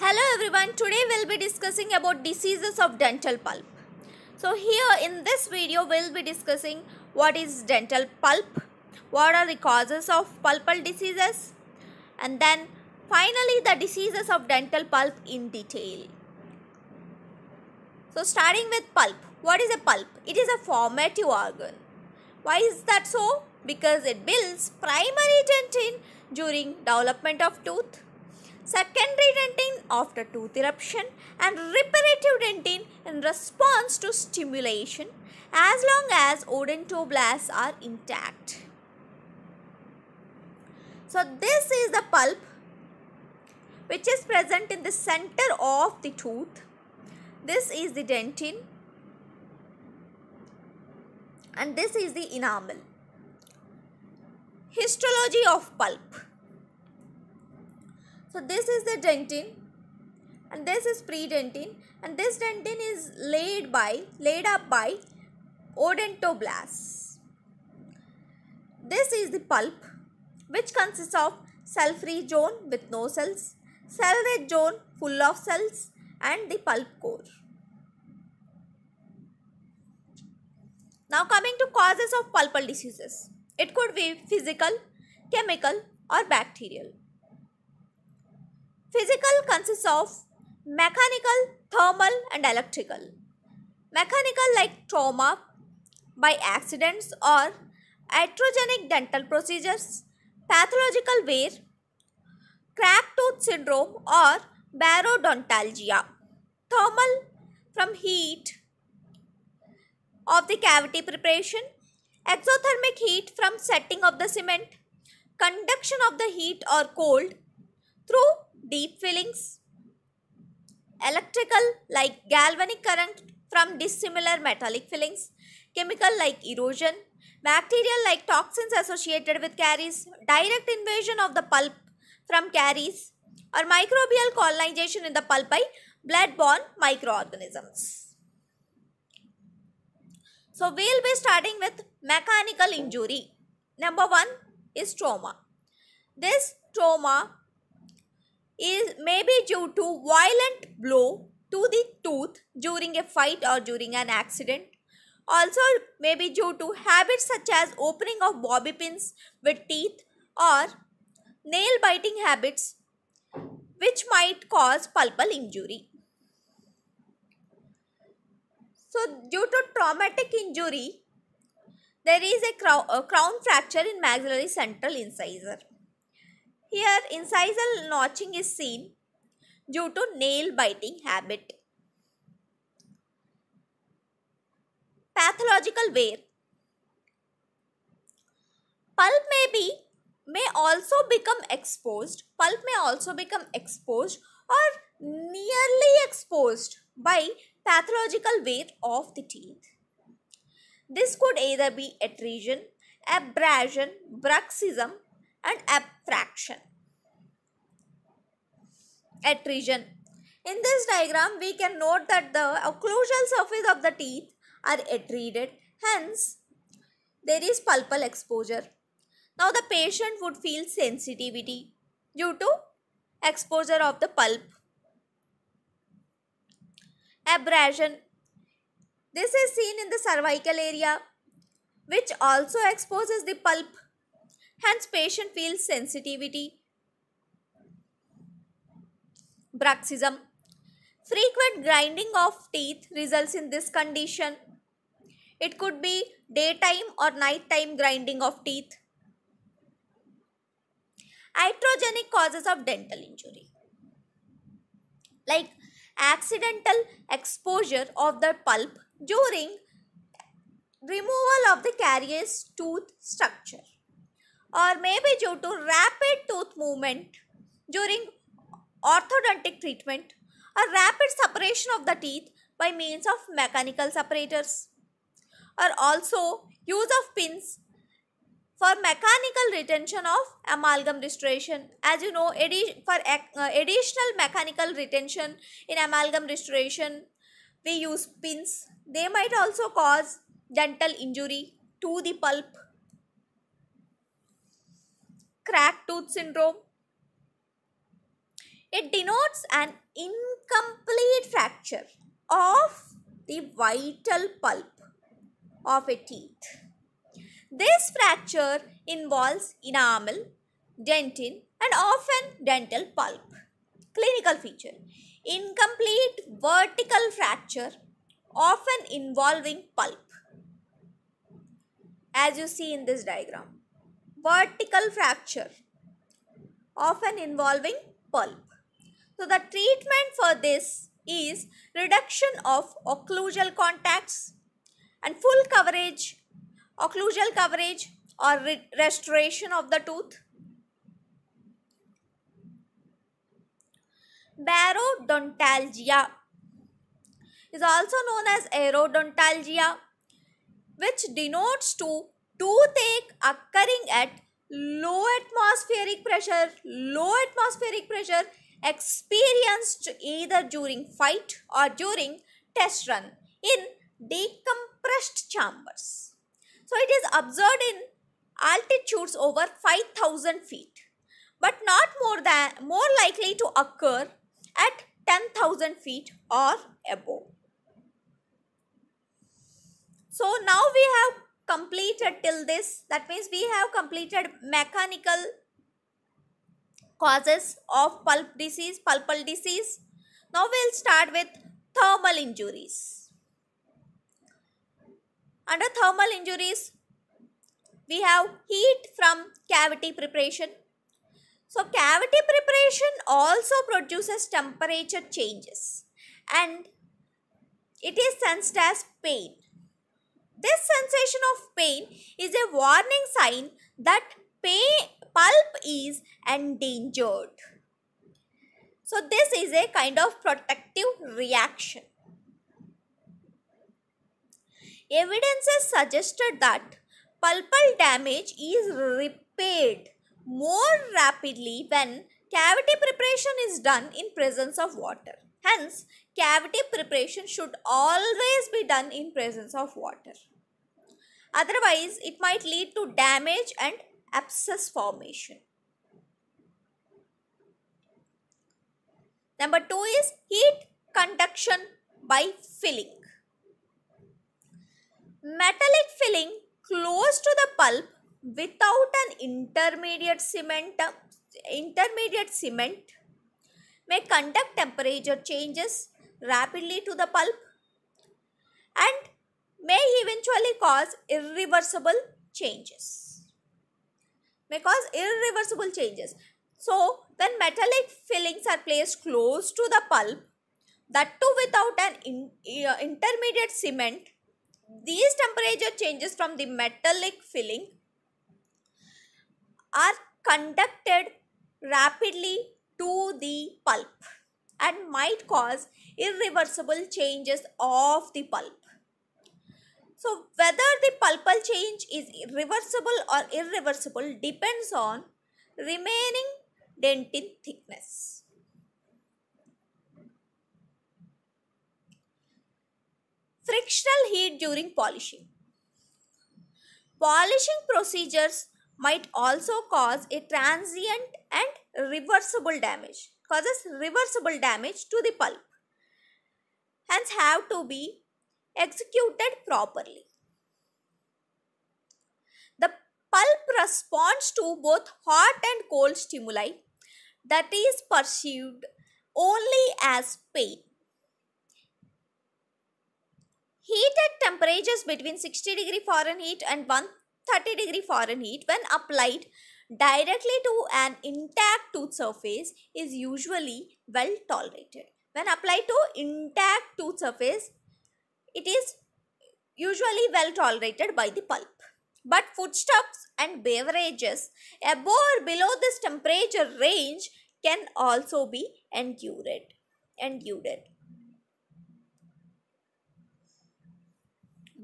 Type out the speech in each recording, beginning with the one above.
Hello everyone, today we'll be discussing about diseases of dental pulp. So here in this video we'll be discussing what is dental pulp, what are the causes of pulpal diseases, and then finally the diseases of dental pulp in detail. So starting with pulp, what is a pulp? It is a formative organ. Why is that so? Because it builds primary dentin during development of tooth, secondary dentin after tooth eruption, and reparative dentin in response to stimulation as long as odontoblasts are intact. So this is the pulp which is present in the center of the tooth. This is the dentin and this is the enamel. Histology of pulp. So this is the dentin and this is predentin, and this dentin is laid up by odontoblasts. This is the pulp which consists of cell-free zone with no cells, cell-rich zone full of cells, and the pulp core. Now coming to causes of pulpal diseases. It could be physical, chemical, or bacterial. Physical consists of mechanical, thermal, and electrical. Mechanical like trauma by accidents or iatrogenic dental procedures, pathological wear, cracked tooth syndrome or parodontalgia. Thermal from heat of the cavity preparation, exothermic heat from setting of the cement, conduction of the heat or cold through deep fillings, electrical like galvanic current from dissimilar metallic fillings, chemical like erosion, bacterial like toxins associated with caries, direct invasion of the pulp from caries, or microbial colonization in the pulp by blood-borne microorganisms. So we will be starting with mechanical injury. Number 1 is trauma. This trauma may be due to violent blow to the tooth during a fight or during an accident. Also may be due to habits such as opening of bobby pins with teeth or nail biting habits which might cause pulpal injury. So due to traumatic injury, there is a crown fracture in maxillary central incisor. Here incisal notching is seen due to nail biting habit. Pathological wear. Pulp may also become exposed. Pulp may also become exposed or nearly exposed by pathological wear of the teeth. This could either be adhesion, abrasion, bruxism, and abfraction. Adhesion. In this diagram, we can note that the occlusal surface of the teeth are adhered, hence there is pulpal exposure. Now the patient would feel sensitivity due to exposure of the pulp. Abrasion. This is seen in the cervical area which also exposes the pulp, hence patient feels sensitivity. Bruxism. Frequent grinding of teeth results in this condition. It could be daytime or nighttime grinding of teeth. Iatrogenic causes of dental injury like accidental exposure of the pulp during removal of the carious tooth structure, or maybe due to rapid tooth movement during orthodontic treatment, or rapid separation of the teeth by means of mechanical separators, or also use of pins for mechanical retention of amalgam restoration. As you know, for additional mechanical retention in amalgam restoration, we use pins. They might also cause dental injury to the pulp. Cracked tooth syndrome. It denotes an incomplete fracture of the vital pulp of a teeth. This fracture involves enamel, dentin, and often dental pulp. Clinical feature: incomplete vertical fracture, often involving pulp, as you see in this diagram. Vertical fracture, often involving pulp. So, the treatment for this is reduction of occlusal contacts and full coverage, occlusal coverage, or restoration of the tooth. Parodontalgia is also known as aerodontalgia, which denotes to toothache occurring at low atmospheric pressure experienced either during fight or during test run in decompressed chambers. So it is observed in altitudes over 5,000 feet, but not more likely to occur at 10,000 feet or above. So now we have completed till this. That means we have completed mechanical causes of pulpal disease. Now we'll start with thermal injuries. Under thermal injuries, we have heat from cavity preparation. So cavity preparation also produces temperature changes and it is sensed as pain. This sensation of pain is a warning sign that pulp is endangered. So this is a kind of protective reaction. Evidences suggested that pulpal damage is repaired more rapidly when cavity preparation is done in presence of water. Hence, cavity preparation should always be done in presence of water. Otherwise, it might lead to damage and abscess formation. Number 2 is heat conduction by filling. Metallic filling close to the pulp without an intermediate cement may conduct temperature changes rapidly to the pulp and may eventually cause irreversible changes. So, when metallic fillings are placed close to the pulp, that too without an intermediate cement, these temperature changes from the metallic filling are conducted rapidly to the pulp and might cause irreversible changes of the pulp. So, whether the pulpal change is reversible or irreversible depends on remaining dentin thickness. Frictional heat during polishing. Polishing procedures might also cause a transient and reversible damage, to the pulp. Hence have to be executed properly. The pulp responds to both hot and cold stimuli that is perceived only as pain. Heat at temperatures between 60°F and 130°F when applied directly to an intact tooth surface is usually well tolerated. When applied to intact tooth surface, it is usually well tolerated by the pulp. But foodstuffs and beverages above or below this temperature range can also be endured.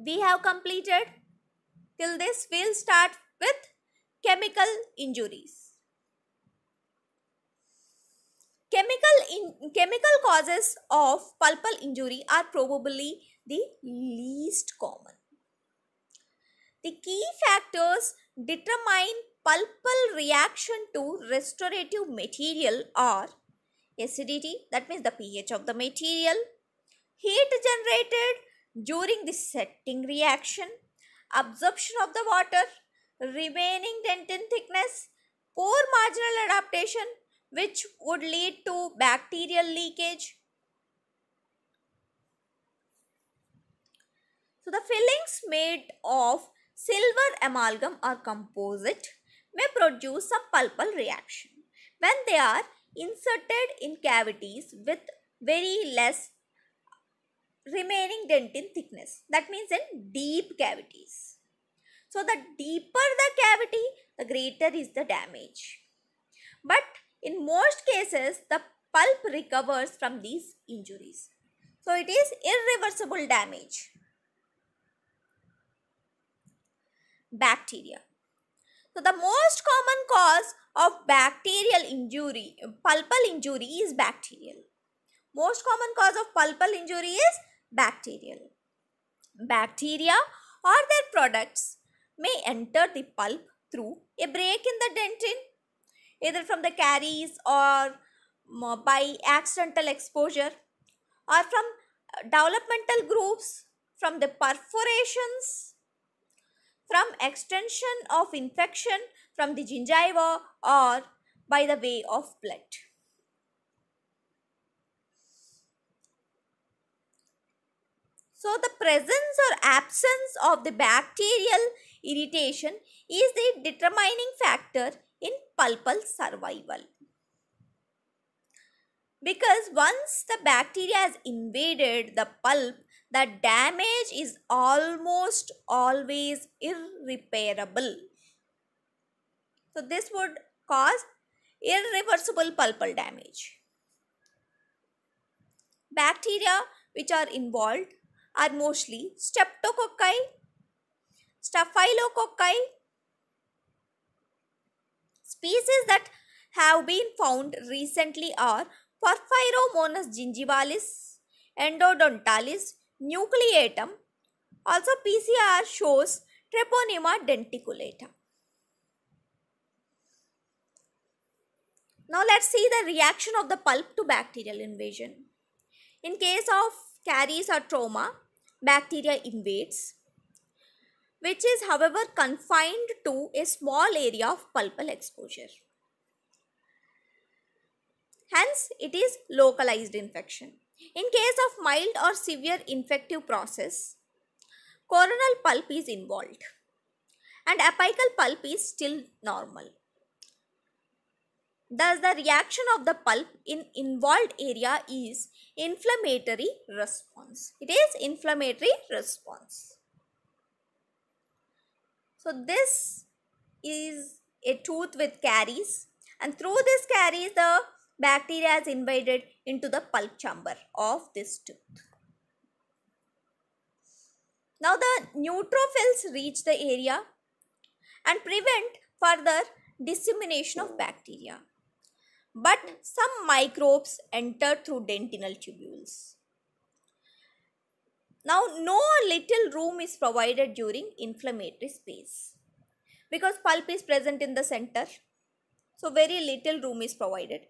We have completed till this. We'll start with chemical injuries. Chemical causes of pulpal injury are probably the least common. The key factors determine pulpal reaction to restorative material are acidity, that means the pH of the material, heat generated during the setting reaction, absorption of the water, remaining dentin thickness, poor marginal adaptation which would lead to bacterial leakage. So the fillings made of silver amalgam or composite may produce a pulpal reaction when they are inserted in cavities with very less remaining dentin thickness. That means in deep cavities. So the deeper the cavity, the greater is the damage. But in most cases, the pulp recovers from these injuries. So it is irreversible damage. Bacteria. So the most common cause of bacterial injury, pulpal injury is bacterial. Most common cause of pulpal injury is bacterial. Bacteria or their products may enter the pulp through a break in the dentin, either from the caries or by accidental exposure, or from developmental grooves, from the perforations, from extension of infection from the gingiva, or by the way of blood. So the presence or absence of the bacterial irritation is the determining factor in pulpal survival. Because once the bacteria has invaded the pulp, the damage is almost always irreparable. So this would cause irreversible pulpal damage. Bacteria which are involved are mostly streptococci, staphylococci. Species that have been found recently are Porphyromonas gingivalis, Endodontalis, Nucleatum. Also PCR shows Treponema denticulata. Now let's see the reaction of the pulp to bacterial invasion. In case of caries or trauma, bacteria invades, which is however confined to a small area of pulpal exposure. Hence, it is localized infection. In case of mild or severe infective process, coronal pulp is involved and apical pulp is still normal. Thus, the reaction of the pulp in involved area is inflammatory response. It is inflammatory response. So, this is a tooth with caries, and through this caries the bacteria has invaded into the pulp chamber of this tooth. Now, the neutrophils reach the area and prevent further dissemination of bacteria. But some microbes enter through dentinal tubules. Now, no little room is provided during inflammatory space because pulp is present in the center. So, very little room is provided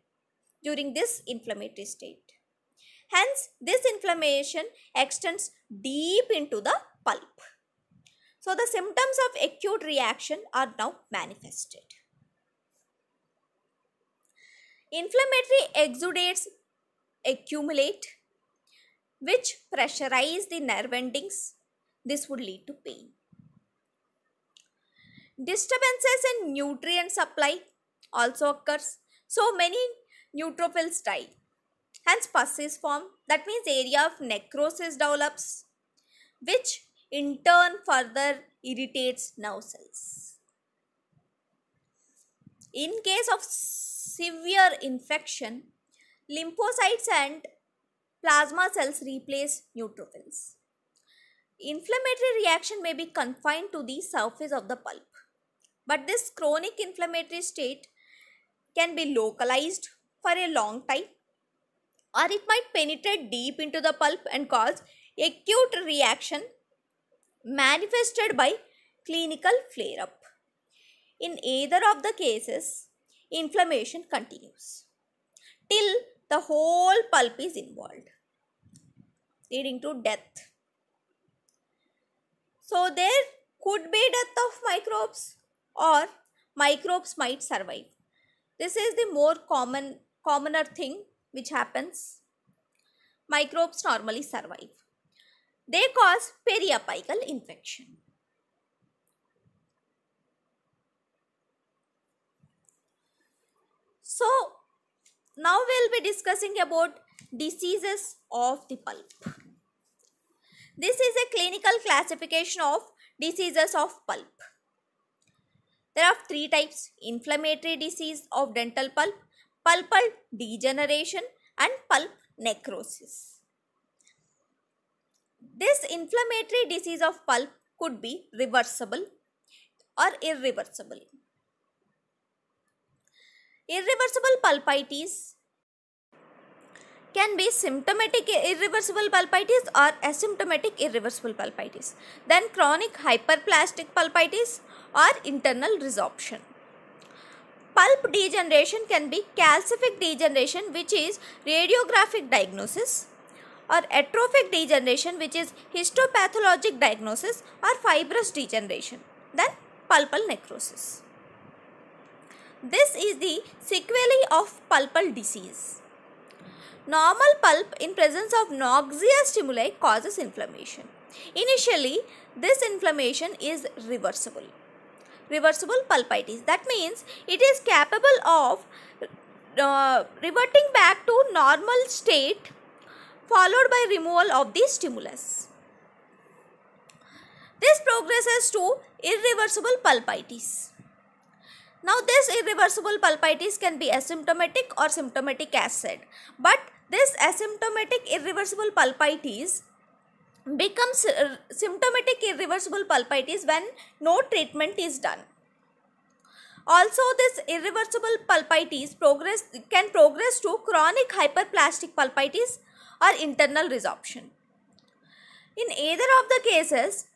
during this inflammatory state. Hence, this inflammation extends deep into the pulp. So, the symptoms of acute reaction are now manifested. Inflammatory exudates accumulate, which pressurize the nerve endings. This would lead to pain. Disturbances in nutrient supply also occurs. So many neutrophils die. Hence pus is formed. That means area of necrosis develops, which in turn further irritates nerve cells. In case of severe infection, lymphocytes and plasma cells replace neutrophils. Inflammatory reaction may be confined to the surface of the pulp, but this chronic inflammatory state can be localized for a long time, or it might penetrate deep into the pulp and cause acute reaction manifested by clinical flare-up. In either of the cases, inflammation continues till the whole pulp is involved, leading to death. So there could be death of microbes or microbes might survive. This is the more commoner thing which happens. Microbes normally survive. They cause periapical infection. So now we'll be discussing about diseases of the pulp. This is a clinical classification of diseases of pulp. There are three types: inflammatory disease of dental pulp, pulpal degeneration, and pulp necrosis. This inflammatory disease of pulp could be reversible or irreversible. Irreversible pulpitis can be symptomatic irreversible pulpitis or asymptomatic irreversible pulpitis. Then chronic hyperplastic pulpitis or internal resorption. Pulp degeneration can be calcific degeneration, which is radiographic diagnosis, or atrophic degeneration, which is histopathologic diagnosis, or fibrous degeneration. Then pulpal necrosis. This is the sequelae of pulpal disease. Normal pulp in presence of noxious stimuli causes inflammation. Initially, this inflammation is reversible. Reversible pulpitis. That means it is capable of reverting back to normal state followed by removal of the stimulus. This progresses to irreversible pulpitis. Now this irreversible pulpitis can be asymptomatic or symptomatic as said. But this asymptomatic irreversible pulpitis becomes symptomatic irreversible pulpitis when no treatment is done. Also, this irreversible pulpitis can progress to chronic hyperplastic pulpitis or internal resorption. In either of the cases,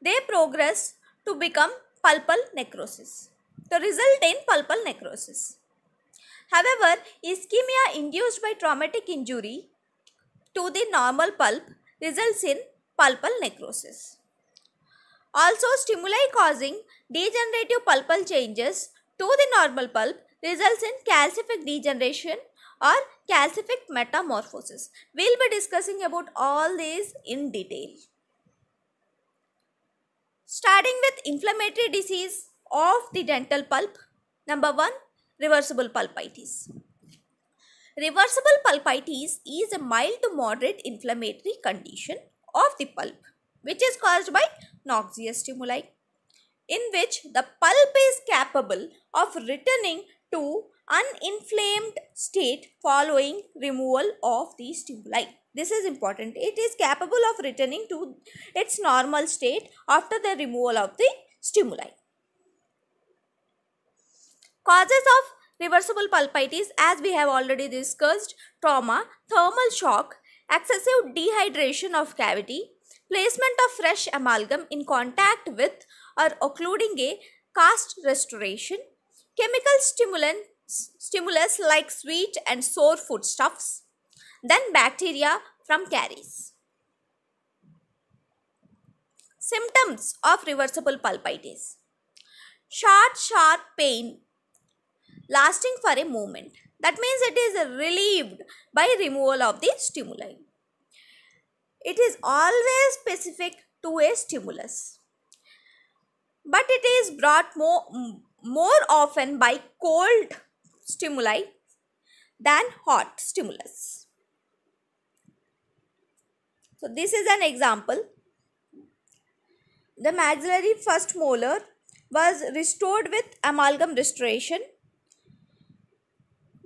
they progress to become pulpal necrosis, to result in pulpal necrosis. However, ischemia induced by traumatic injury to the normal pulp results in pulpal necrosis. Also, stimuli causing degenerative pulpal changes to the normal pulp results in calcific degeneration or calcific metamorphosis. We will be discussing about all these in detail. Starting with inflammatory disease of the dental pulp. Number 1, reversible pulpitis. Reversible pulpitis is a mild to moderate inflammatory condition of the pulp which is caused by noxious stimuli, in which the pulp is capable of returning to uninflamed state following removal of the stimuli. This is important. It is capable of returning to its normal state after the removal of the stimuli. Causes of reversible pulpitis, as we have already discussed: trauma, thermal shock, excessive dehydration of cavity, placement of fresh amalgam in contact with or occluding a cast restoration, chemical stimulus like sweet and sour foodstuffs, then bacteria from caries. Symptoms of reversible pulpitis: short, sharp pain lasting for a moment. That means it is relieved by removal of the stimuli. It is always specific to a stimulus, but it is brought more often by cold stimuli than hot stimulus. So this is an example. The maxillary first molar was restored with amalgam restoration.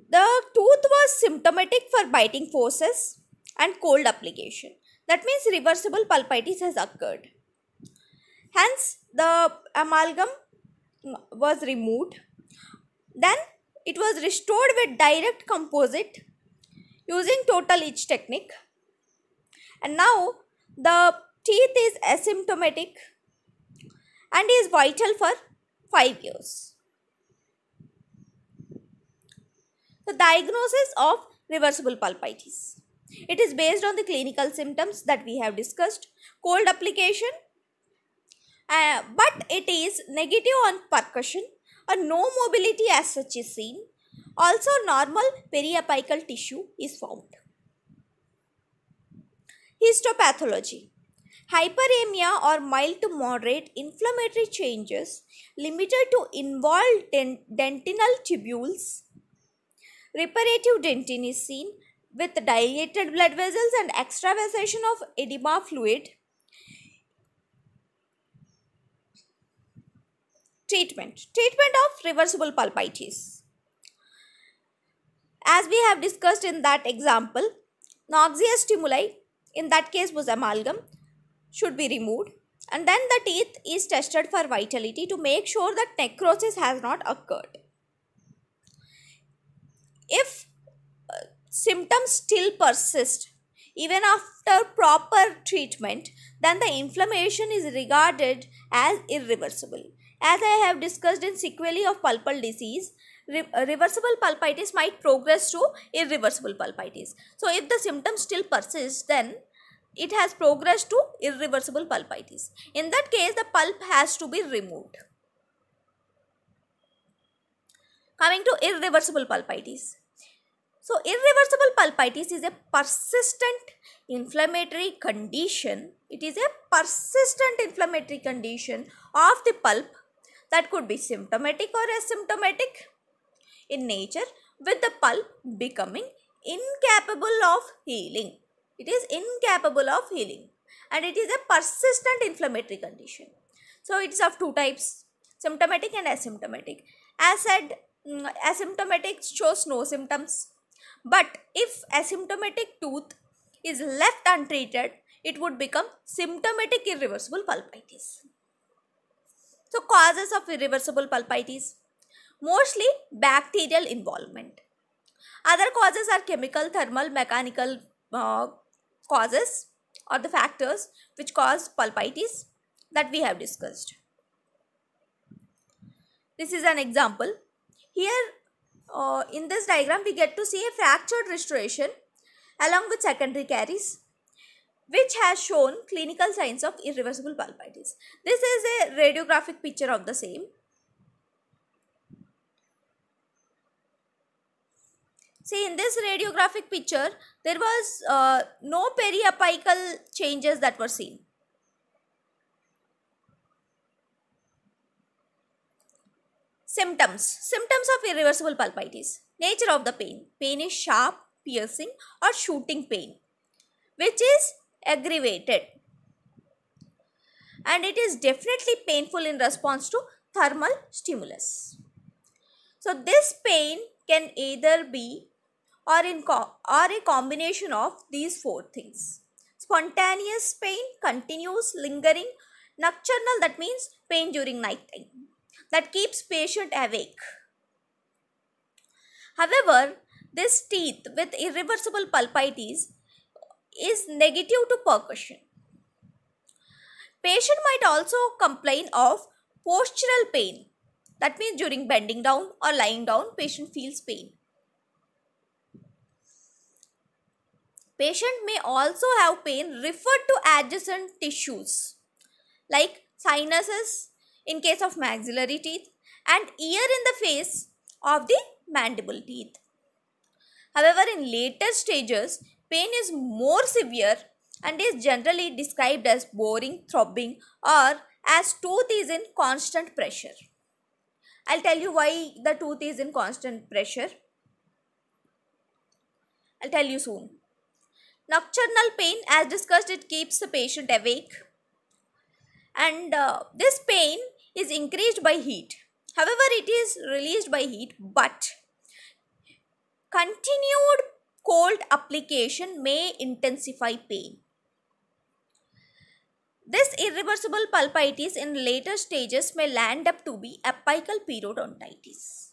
The tooth was symptomatic for biting forces and cold application. That means reversible pulpitis has occurred. Hence, the amalgam was removed. Then it was restored with direct composite using total etch technique. And now the teeth is asymptomatic and is vital for 5 years. The diagnosis of reversible pulpitis. It is based on the clinical symptoms that we have discussed. Cold application, but it is negative on percussion, or no mobility as such is seen. Also, normal periapical tissue is found. Histopathology. Hyperemia or mild to moderate inflammatory changes limited to involved dentinal tubules. Reparative dentin is seen with dilated blood vessels and extravasation of edema fluid. Treatment of reversible pulpitis. As we have discussed in that example, noxious stimuli, in that case was amalgam, should be removed, and then the teeth is tested for vitality to make sure that necrosis has not occurred. If symptoms still persist even after proper treatment, then the inflammation is regarded as irreversible. As I have discussed in sequelae of pulpal disease, reversible pulpitis might progress to irreversible pulpitis. So if the symptoms still persist, then it has progressed to irreversible pulpitis. In that case, the pulp has to be removed. Coming to irreversible pulpitis. So irreversible pulpitis is a persistent inflammatory condition. It is a persistent inflammatory condition of the pulp that could be symptomatic or asymptomatic in nature, with the pulp becoming incapable of healing. It is incapable of healing, and it is a persistent inflammatory condition. So it is of two types, symptomatic and asymptomatic. As said, asymptomatic shows no symptoms, but if asymptomatic tooth is left untreated, it would become symptomatic irreversible pulpitis. So causes of irreversible pulpitis: mostly bacterial involvement. Other causes are chemical, thermal, mechanical causes or the factors which cause pulpitis that we have discussed. This is an example. Here in this diagram we get to see a fractured restoration along with secondary caries, which has shown clinical signs of irreversible pulpitis. This is a radiographic picture of the same. See, in this radiographic picture, there was no periapical changes that were seen. Symptoms of irreversible pulpitis. Nature of the pain. Pain is sharp, piercing or shooting pain, which is aggravated, and it is definitely painful in response to thermal stimulus. So this pain can either be or a combination of these four things: spontaneous pain, continuous, lingering, nocturnal, that means pain during night time that keeps patient awake. However, this teeth with irreversible pulpitis is negative to percussion. Patient might also complain of postural pain. That means during bending down or lying down, patient feels pain. Patient may also have pain referred to adjacent tissues like sinuses in case of maxillary teeth and ear in the face of the mandible teeth. However, in later stages, pain is more severe and is generally described as boring, throbbing, or as tooth is in constant pressure. I'll tell you why the tooth is in constant pressure. I'll tell you soon. Nocturnal pain, as discussed, it keeps the patient awake, and this pain is increased by heat. However, it is released by heat, but continued cold application may intensify pain. This irreversible pulpitis in later stages may land up to be apical periodontitis.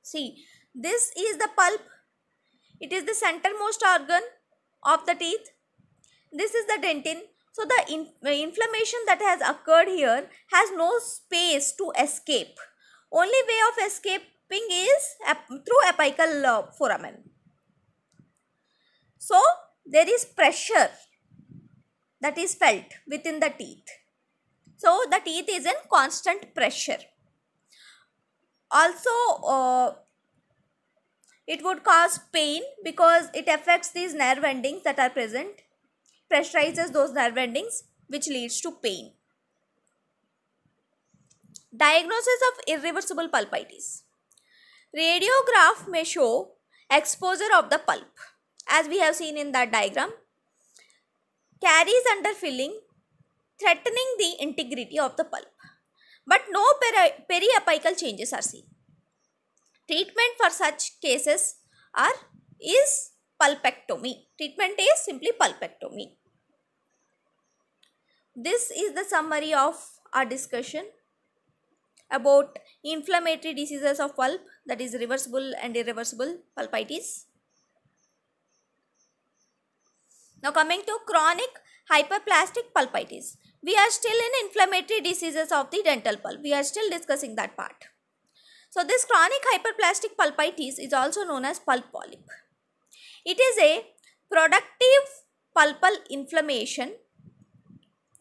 See, this is the pulp. It is the centermost organ of the teeth. This is the dentin. So the inflammation that has occurred here has no space to escape. Only way of escape is through apical foramen. So there is pressure that is felt within the teeth. So the teeth is in constant pressure. Also, it would cause pain because it affects these nerve endings that are present, pressurizes those nerve endings, which leads to pain. Diagnosis of irreversible pulpitis. Radiograph may show exposure of the pulp, as we have seen in that diagram. Caries under filling, threatening the integrity of the pulp, but no periapical changes are seen. Treatment for such cases is pulpectomy. Treatment is simply pulpectomy. This is the summary of our discussion about inflammatory diseases of pulp, that is reversible and irreversible pulpitis. Now coming to chronic hyperplastic pulpitis. We are still in inflammatory diseases of the dental pulp. We are still discussing that part. So this chronic hyperplastic pulpitis is also known as pulp polyp. It is a productive pulpal inflammation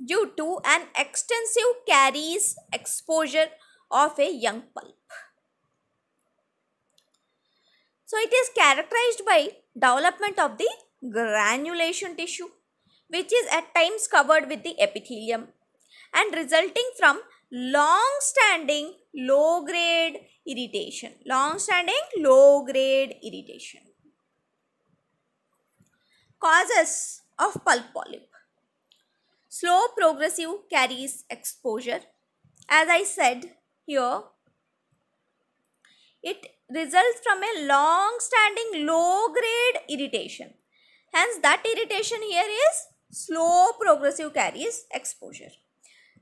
due to an extensive caries exposure of a young pulp. So it is characterized by development of the granulation tissue, which is at times covered with the epithelium, and resulting from long-standing low-grade irritation. Causes of pulp polyp. Slow progressive caries exposure. As I said here, it results from a long-standing low-grade irritation. Hence, that irritation here is slow progressive caries exposure.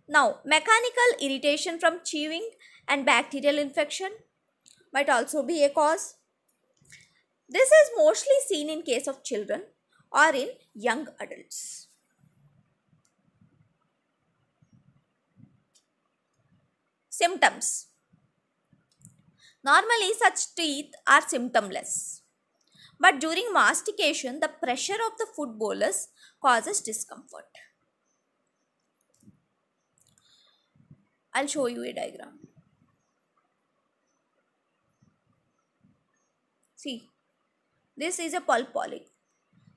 Now, mechanical irritation from chewing and bacterial infection might also be a cause. This is mostly seen in case of children or in young adults. Symptoms. Normally, such teeth are symptomless, but during mastication, the pressure of the food bolus causes discomfort. I'll show you a diagram. See, this is a pulp polyp.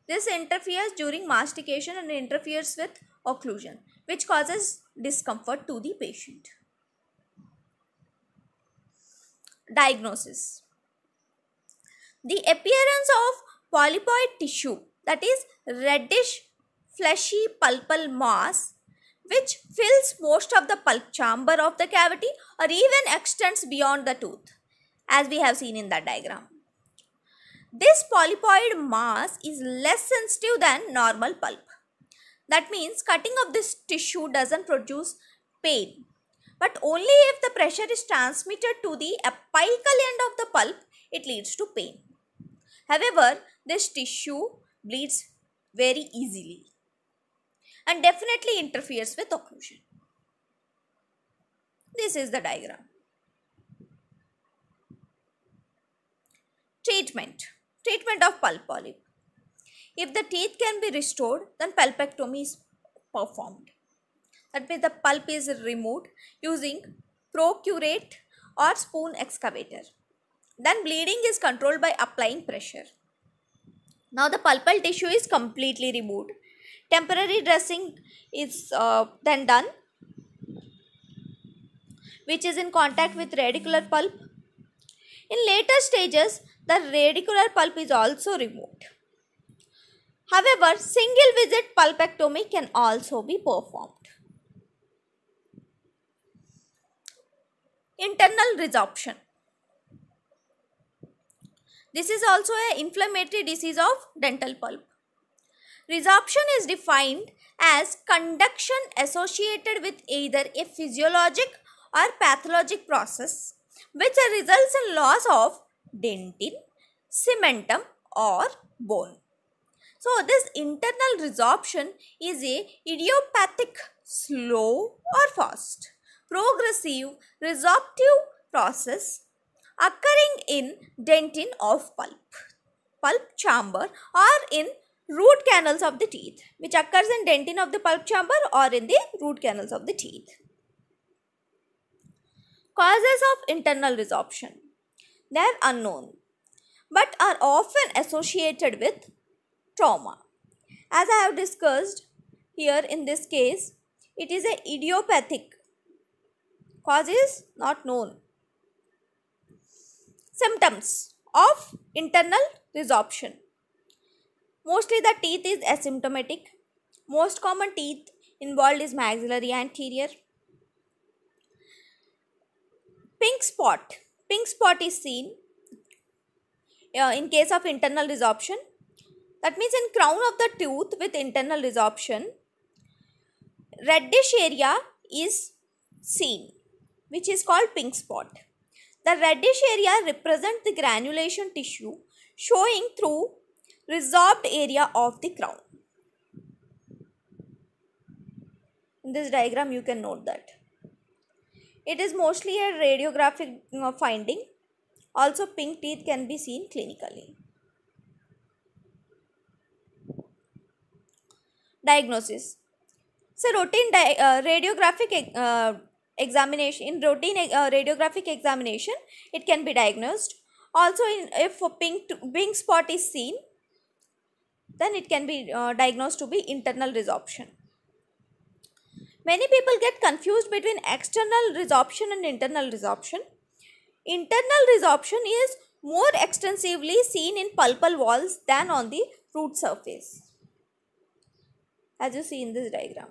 This interferes during mastication and interferes with occlusion, which causes discomfort to the patient. Diagnosis. The appearance of polypoid tissue, that is reddish fleshy pulpal mass, which fills most of the pulp chamber of the cavity or even extends beyond the tooth, as we have seen in the diagram. This polypoid mass is less sensitive than normal pulp. That means cutting of this tissue doesn't produce pain, but only if the pressure is transmitted to the apical end of the pulp, it leads to pain. However, this tissue bleeds very easily and definitely interferes with occlusion. This is the diagram. Treatment of pulp polyp. If the teeth can be restored, then pulpectomy is performed. That means the pulp is removed using procurate or spoon excavator. Then bleeding is controlled by applying pressure. Now the pulpal tissue is completely removed. Temporary dressing is then done, which is in contact with radicular pulp. In later stages, the radicular pulp is also removed. However, single visit pulpectomy can also be performed. Internal resorption. This is also an inflammatory disease of dental pulp. Resorption is defined as conduction associated with either a physiologic or pathologic process which results in loss of dentin, cementum or bone. So, this internal resorption is a idiopathic, slow or fast, progressive resorptive process occurring in dentin of pulp chamber or in root canals of the teeth, which occurs in dentin of the pulp chamber or in the root canals of the teeth. Causes of internal resorption. They are unknown but are often associated with trauma. As I have discussed here in this case, it is a idiopathic. Cause is not known. Symptoms of internal resorption. Mostly the teeth is asymptomatic. Most common teeth involved is maxillary anterior. Pink spot. Pink spot is seen in case of internal resorption. That means in crown of the tooth with internal resorption, reddish area is seen, which is called pink spot. The reddish area represents the granulation tissue showing through resorbed area of the crown. In this diagram you can note that. It is mostly a radiographic finding. Also pink teeth can be seen clinically. Diagnosis. So routine radiographic examination. In routine radiographic examination, it can be diagnosed. Also, if a pink spot is seen, then it can be diagnosed to be internal resorption. Many people get confused between external resorption and internal resorption. Internal resorption is more extensively seen in pulpal walls than on the root surface, as you see in this diagram.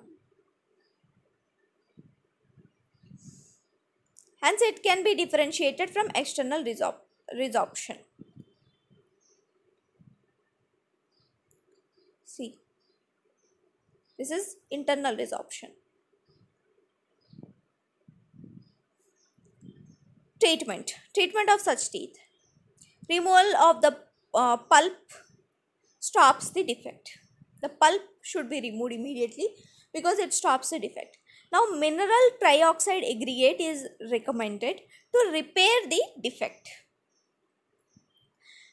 Hence, it can be differentiated from external resorption. See, this is internal resorption. Treatment of such teeth. Removal of the pulp stops the defect. The pulp should be removed immediately because it stops the defect. Now, mineral trioxide aggregate is recommended to repair the defect.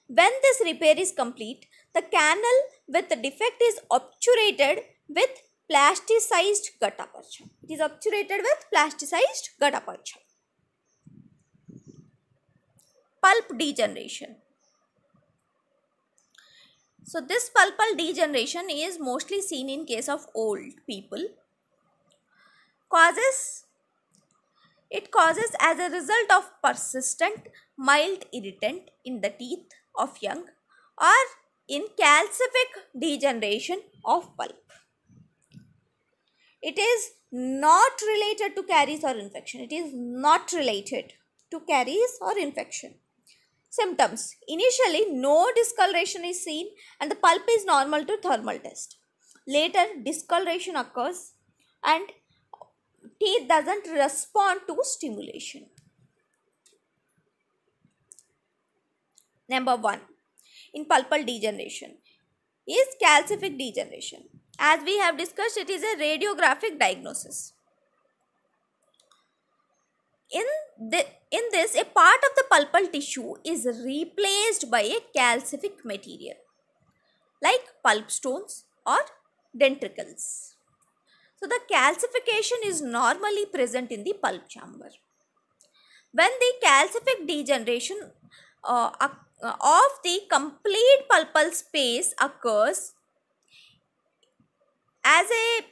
When this repair is complete, the canal with the defect is obturated with plasticized gut aperture. It is obturated with plasticized gut aperture. Pulp degeneration. So, this pulpal degeneration is mostly seen in case of old people. Causes. It causes as a result of persistent mild irritant in the teeth of young or in calcific degeneration of pulp. It is not related to caries or infection. It is not related to caries or infection. Symptoms. Initially, no discoloration is seen and the pulp is normal to thermal test. Later, discoloration occurs and teeth doesn't respond to stimulation. Number 1 in pulpal degeneration is calcific degeneration. As we have discussed, it is a radiographic diagnosis. In this, a part of the pulpal tissue is replaced by a calcific material like pulp stones or dentricles. So, the calcification is normally present in the pulp chamber. When the calcific degeneration of the complete pulpal space occurs as a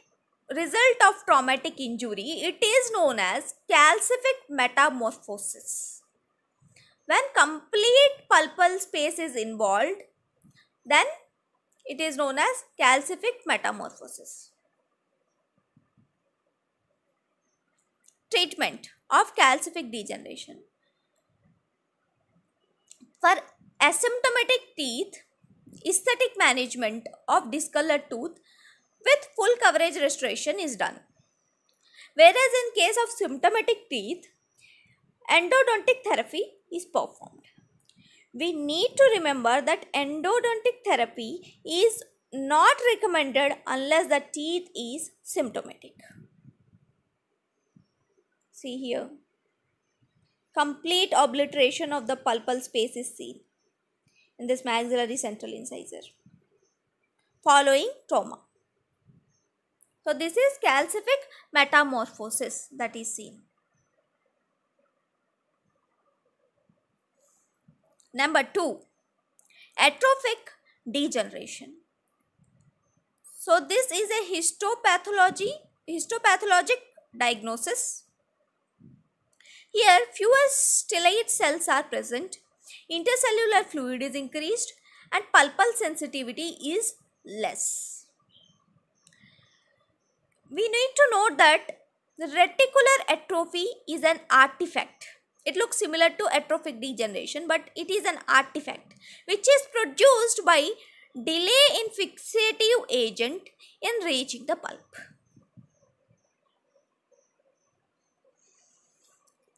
result of traumatic injury, it is known as calcific metamorphosis. When complete pulpal space is involved, then it is known as calcific metamorphosis. Treatment of calcific degeneration. For asymptomatic teeth, aesthetic management of discolored tooth with full coverage restoration is done. Whereas in case of symptomatic teeth, endodontic therapy is performed. We need to remember that endodontic therapy is not recommended unless the teeth is symptomatic. See here. Complete obliteration of the pulpal space is seen in this maxillary central incisor following trauma. So this is calcific metamorphosis that is seen. Number 2, atrophic degeneration. So this is a histopathologic diagnosis. Here fewer stellate cells are present, intercellular fluid is increased and pulpal sensitivity is less. We need to note that the reticular atrophy is an artifact. It looks similar to atrophic degeneration, but it is an artifact which is produced by delay in fixative agent in reaching the pulp.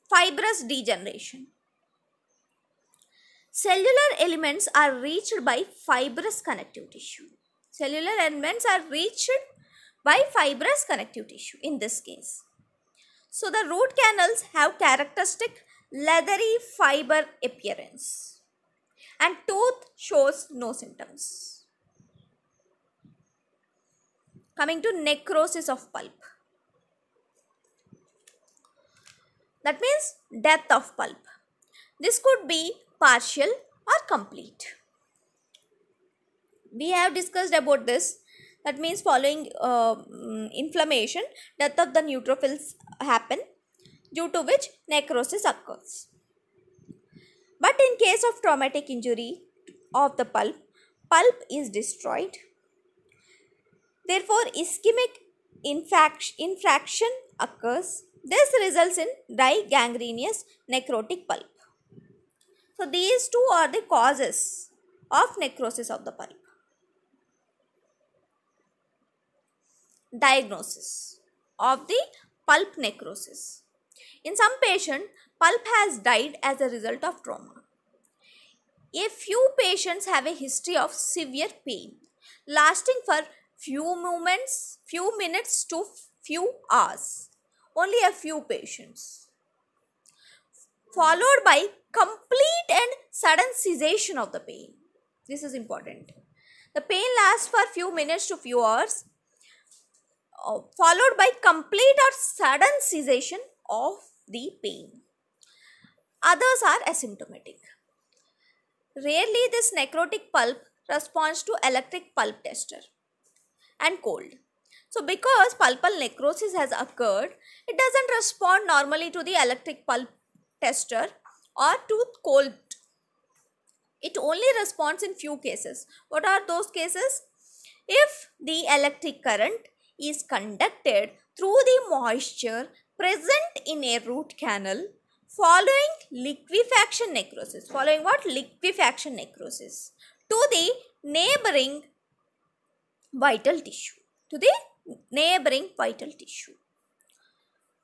Fibrous degeneration. Cellular elements are reached by fibrous connective tissue. Cellular elements are reached by fibrous connective tissue in this case. So the root canals have characteristic leathery fiber appearance and tooth shows no symptoms. Coming to necrosis of pulp. That means death of pulp. This could be partial or complete. We have discussed about this. That means following inflammation, death of the neutrophils happen, due to which necrosis occurs. But in case of traumatic injury of the pulp is destroyed. Therefore, ischemic infraction occurs. This results in dry gangrenous necrotic pulp. So, these two are the causes of necrosis of the pulp. Diagnosis of the pulp necrosis. In some patient, pulp has died as a result of trauma. A few patients have a history of severe pain lasting for few minutes to few hours. Only a few patients. Followed by complete and sudden cessation of the pain. This is important. The pain lasts for few minutes to few hours, followed by complete or sudden cessation of the pain. Others are asymptomatic. Rarely this necrotic pulp responds to electric pulp tester and cold. So because pulpal necrosis has occurred, it doesn't respond normally to the electric pulp tester or to cold. It only responds in few cases. What are those cases? If the electric current is conducted through the moisture present in a root canal following liquefaction necrosis. Following what? Liquefaction necrosis to the neighboring vital tissue. To the neighboring vital tissue.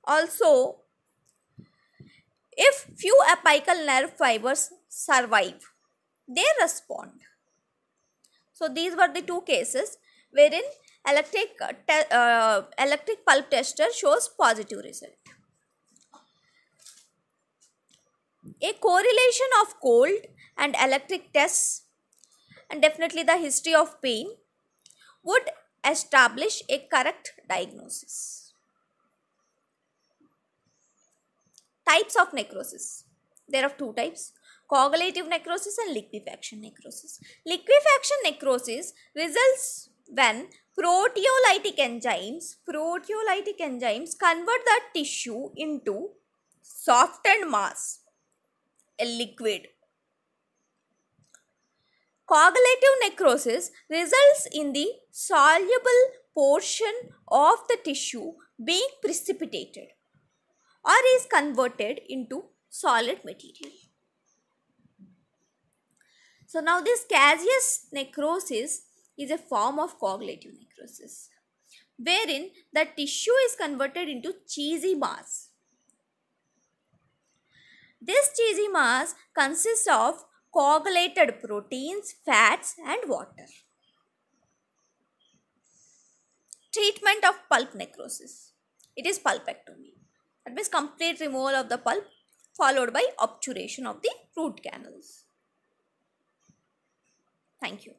Also, if few apical nerve fibers survive, they respond. So these were the two cases wherein electric pulp tester shows positive result. A correlation of cold and electric tests and definitely the history of pain would establish a correct diagnosis. Types of necrosis. There are two types: coagulative necrosis and liquefaction necrosis. Liquefaction necrosis results when proteolytic enzymes convert the tissue into softened mass, a liquid. Coagulative necrosis results in the soluble portion of the tissue being precipitated or is converted into solid material. So now this caseous necrosis is a form of coagulative necrosis wherein the tissue is converted into cheesy mass. This cheesy mass consists of coagulated proteins, fats and water. Treatment of pulp necrosis. It is pulpectomy. That means complete removal of the pulp followed by obturation of the root canals. Thank you.